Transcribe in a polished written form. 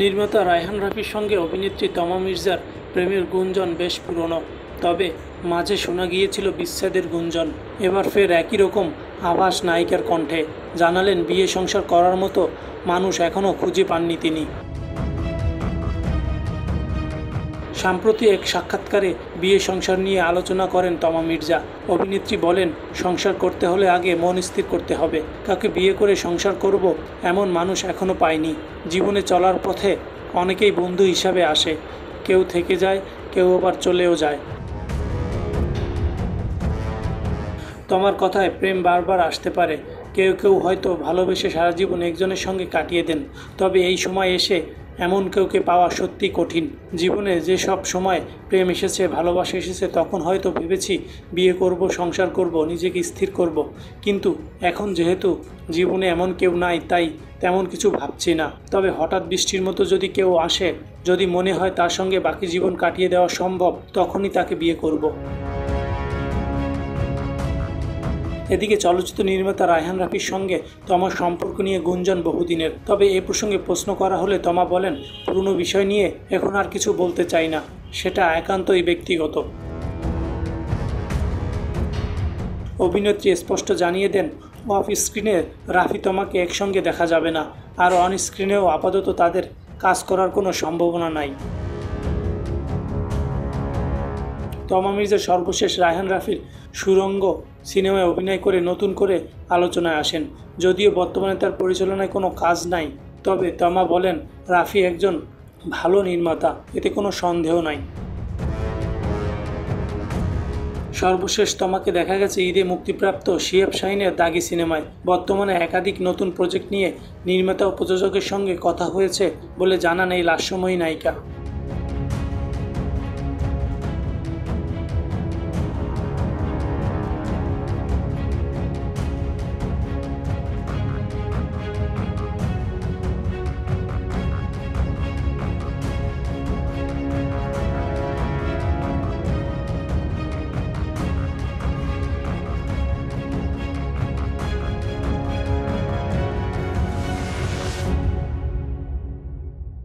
নির্মাতা রায়হান রাফির সঙ্গে অভিনেত্রী তমা মির্জার প্রেমের গুঞ্জন বেশ পুরনো, তবে মাঝে শোনা গিয়েছিল বিচ্ছেদের গুঞ্জন। এবার ফের একই রকম আভাস নায়িকার কণ্ঠে, জানালেন বিয়ে সংসার করার মতো মানুষ এখনও খুঁজে পাননি তিনি। সম্প্রতি এক সাক্ষাৎকারে বিয়ে সংসার নিয়ে আলোচনা করেন তমা মির্জা। অভিনেত্রী বলেন, সংসার করতে হলে আগে মন স্থির করতে হবে। কাকে বিয়ে করে সংসার করব এমন মানুষ এখনও পাইনি। জীবনে চলার পথে অনেকেই বন্ধু হিসাবে আসে, কেউ থেকে যায়, কেউ আবার চলেও যায়। তোমার কথায় প্রেম বারবার আসতে পারে, কেউ কেউ হয়তো ভালোবেসে সারা জীবন একজনের সঙ্গে কাটিয়ে দেন, তবে এই সময় এসে এমন কেউকে পাওয়া সত্যি কঠিন। জীবনে যে সব সময় প্রেম এসেছে, ভালোবাসা এসেছে, তখন হয়তো ভেবেছি বিয়ে করব, সংসার করব, নিজেকে স্থির করব, কিন্তু এখন যেহেতু জীবনে এমন কেউ নাই, তাই তেমন কিছু ভাবছি না। তবে হঠাৎ বৃষ্টির মতো যদি কেউ আসে, যদি মনে হয় তার সঙ্গে বাকি জীবন কাটিয়ে দেওয়া সম্ভব, তখনই তাকে বিয়ে করব। এদিকে চলচ্চিত্র নির্মাতা রায়হান রাফির সঙ্গে তমার সম্পর্ক নিয়ে গুঞ্জন বহুদিনের, তবে এ প্রসঙ্গে প্রশ্ন করা হলে তমা বলেন, পুরনো বিষয় নিয়ে এখন আর কিছু বলতে চাই না, সেটা একান্তই ব্যক্তিগত। অভিনেত্রী স্পষ্ট জানিয়ে দেন, অফ স্ক্রিনে রাফি তমাকে একসঙ্গে দেখা যাবে না, আর অন স্ক্রিনেও আপাতত তাদের কাজ করার কোনো সম্ভাবনা নাই। তমা মির্জা সর্বশেষ রায়হান রাফির সুরঙ্গ সিনেমায় অভিনয় করে নতুন করে আলোচনায় আসেন। যদিও বর্তমানে তার পরিচালনায় কোনো কাজ নাই, তবে তমা বলেন, রাফি একজন ভালো নির্মাতা, এতে কোনো সন্দেহ নাই। সর্বশেষ তমাকে দেখা গেছে ঈদে মুক্তিপ্রাপ্ত শিহাব শাহীনের দাগি সিনেমায়। বর্তমানে একাধিক নতুন প্রজেক্ট নিয়ে নির্মাতা ও প্রযোজকের সঙ্গে কথা হয়েছে বলে জানান এই লাস্যময়ী নায়িকা।